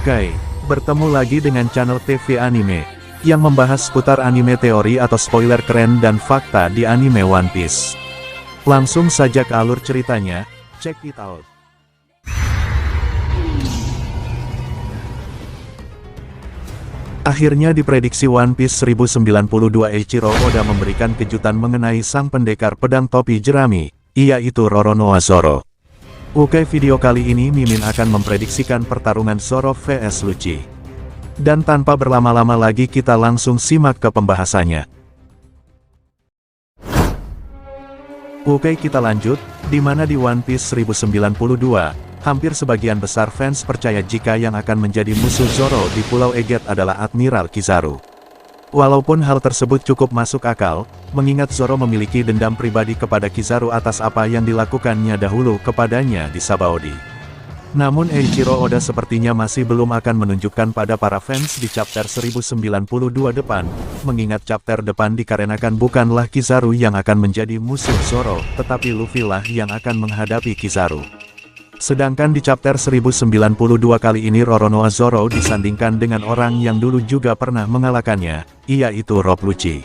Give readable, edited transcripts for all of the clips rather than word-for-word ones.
Ukai, bertemu lagi dengan channel TV Anime, yang membahas seputar anime teori atau spoiler keren dan fakta di anime One Piece. Langsung saja ke alur ceritanya, check it out. Akhirnya diprediksi One Piece 1092 Eiichiro Oda memberikan kejutan mengenai sang pendekar pedang topi jerami, yaitu Roronoa Zoro. Oke, video kali ini Mimin akan memprediksikan pertarungan Zoro vs Lucci. Dan tanpa berlama-lama lagi kita langsung simak ke pembahasannya. Oke, kita lanjut, di mana di One Piece 1092, hampir sebagian besar fans percaya jika yang akan menjadi musuh Zoro di Pulau Egghead adalah Admiral Kizaru. Walaupun hal tersebut cukup masuk akal, mengingat Zoro memiliki dendam pribadi kepada Kizaru atas apa yang dilakukannya dahulu kepadanya di Sabaody. Namun Eiichiro Oda sepertinya masih belum akan menunjukkan pada para fans di chapter 1092 depan, mengingat chapter depan dikarenakan bukanlah Kizaru yang akan menjadi musuh Zoro, tetapi Luffy lah yang akan menghadapi Kizaru. Sedangkan di chapter 1092 kali ini Roronoa Zoro disandingkan dengan orang yang dulu juga pernah mengalahkannya, yaitu Rob Lucci.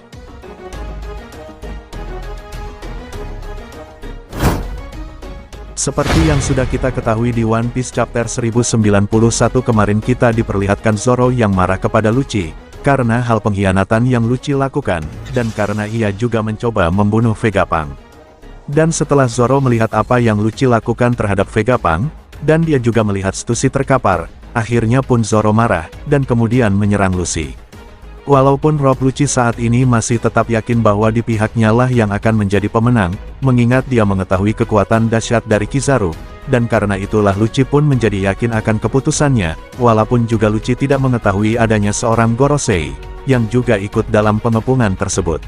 Seperti yang sudah kita ketahui di One Piece chapter 1091 kemarin kita diperlihatkan Zoro yang marah kepada Lucci, karena hal pengkhianatan yang Lucci lakukan, dan karena ia juga mencoba membunuh Vegapunk. Dan setelah Zoro melihat apa yang Lucci lakukan terhadap Vegapunk, dan dia juga melihat Stussy terkapar, akhirnya pun Zoro marah, dan kemudian menyerang Lucci. Walaupun Rob Lucci saat ini masih tetap yakin bahwa di pihaknya lah yang akan menjadi pemenang, mengingat dia mengetahui kekuatan dahsyat dari Kizaru, dan karena itulah Lucci pun menjadi yakin akan keputusannya, walaupun juga Lucci tidak mengetahui adanya seorang Gorosei, yang juga ikut dalam pengepungan tersebut.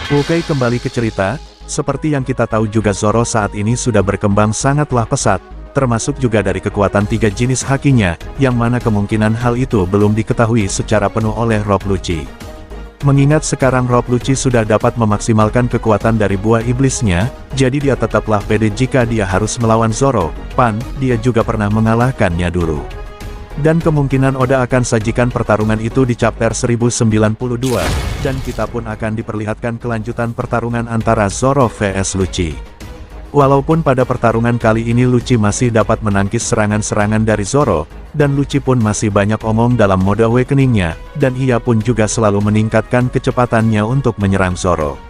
Oke, kembali ke cerita, seperti yang kita tahu juga Zoro saat ini sudah berkembang sangatlah pesat, termasuk juga dari kekuatan 3 jenis hakinya, yang mana kemungkinan hal itu belum diketahui secara penuh oleh Rob Lucci. Mengingat sekarang Rob Lucci sudah dapat memaksimalkan kekuatan dari buah iblisnya, jadi dia tetaplah pede jika dia harus melawan Zoro, dia juga pernah mengalahkannya dulu. Dan kemungkinan Oda akan sajikan pertarungan itu di chapter 1092, dan kita pun akan diperlihatkan kelanjutan pertarungan antara Zoro vs Lucci. Walaupun pada pertarungan kali ini Lucci masih dapat menangkis serangan-serangan dari Zoro, dan Lucci pun masih banyak omong dalam mode awakening-nya, dan ia pun juga selalu meningkatkan kecepatannya untuk menyerang Zoro.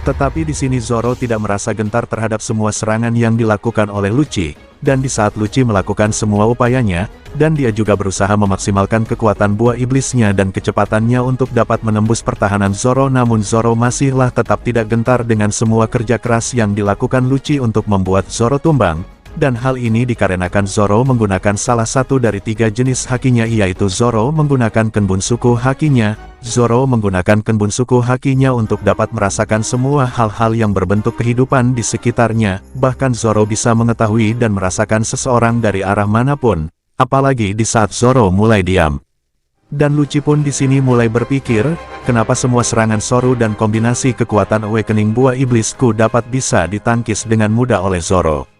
Tetapi di sini Zoro tidak merasa gentar terhadap semua serangan yang dilakukan oleh Lucci, dan di saat Lucci melakukan semua upayanya, dan dia juga berusaha memaksimalkan kekuatan buah iblisnya dan kecepatannya untuk dapat menembus pertahanan Zoro, namun Zoro masihlah tetap tidak gentar dengan semua kerja keras yang dilakukan Lucci untuk membuat Zoro tumbang. Dan hal ini dikarenakan Zoro menggunakan salah satu dari 3 jenis hakinya, yaitu Zoro menggunakan Kenbunsuku hakinya. Zoro menggunakan Kenbunsuku hakinya untuk dapat merasakan semua hal-hal yang berbentuk kehidupan di sekitarnya, bahkan Zoro bisa mengetahui dan merasakan seseorang dari arah manapun, apalagi di saat Zoro mulai diam. Dan Lucci pun di sini mulai berpikir, kenapa semua serangan Zoro dan kombinasi kekuatan awakening buah iblisku dapat bisa ditangkis dengan mudah oleh Zoro.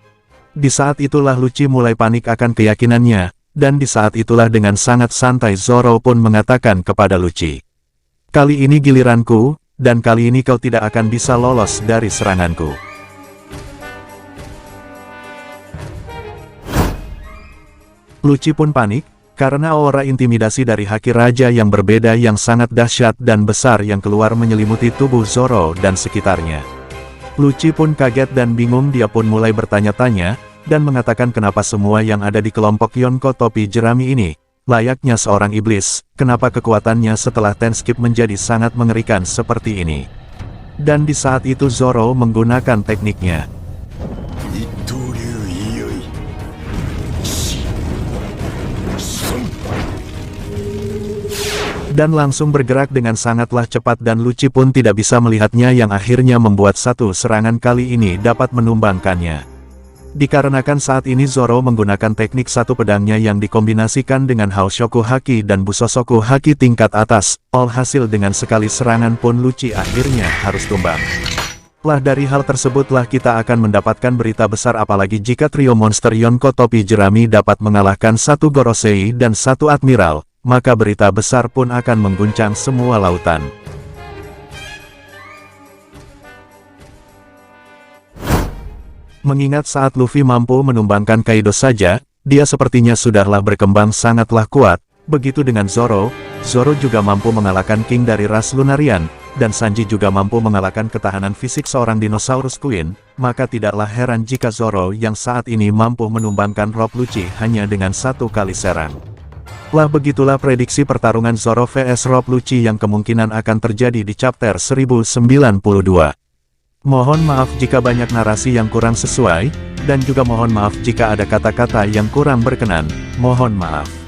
Di saat itulah Lucci mulai panik akan keyakinannya, dan di saat itulah dengan sangat santai Zoro pun mengatakan kepada Lucci, "Kali ini giliranku, dan kali ini kau tidak akan bisa lolos dari seranganku." Lucci pun panik, karena aura intimidasi dari haki raja yang berbeda yang sangat dahsyat dan besar yang keluar menyelimuti tubuh Zoro dan sekitarnya. Lucci pun kaget dan bingung, dia pun mulai bertanya-tanya, dan mengatakan kenapa semua yang ada di kelompok Yonko topi jerami ini, layaknya seorang iblis, kenapa kekuatannya setelah Ten Skip menjadi sangat mengerikan seperti ini. Dan di saat itu Zoro menggunakan tekniknya. Dan langsung bergerak dengan sangatlah cepat, dan Lucci pun tidak bisa melihatnya, yang akhirnya membuat satu serangan kali ini dapat menumbangkannya. Dikarenakan saat ini Zoro menggunakan teknik satu pedangnya yang dikombinasikan dengan Haoshoku Haki dan Busosoku Haki tingkat atas, alhasil dengan sekali serangan pun Lucci akhirnya harus tumbang. Dari hal tersebutlah kita akan mendapatkan berita besar, apalagi jika trio monster Yonko Topi Jerami dapat mengalahkan satu Gorosei dan satu Admiral, maka berita besar pun akan mengguncang semua lautan. Mengingat saat Luffy mampu menumbangkan Kaido saja, dia sepertinya sudahlah berkembang sangatlah kuat. Begitu dengan Zoro, Zoro juga mampu mengalahkan King dari ras Lunarian, dan Sanji juga mampu mengalahkan ketahanan fisik seorang Dinosaurus Queen, maka tidaklah heran jika Zoro yang saat ini mampu menumbangkan Rob Lucci hanya dengan satu kali serang. Begitulah prediksi pertarungan Zoro vs Rob Lucci yang kemungkinan akan terjadi di chapter 1092. Mohon maaf jika banyak narasi yang kurang sesuai, dan juga mohon maaf jika ada kata-kata yang kurang berkenan, mohon maaf.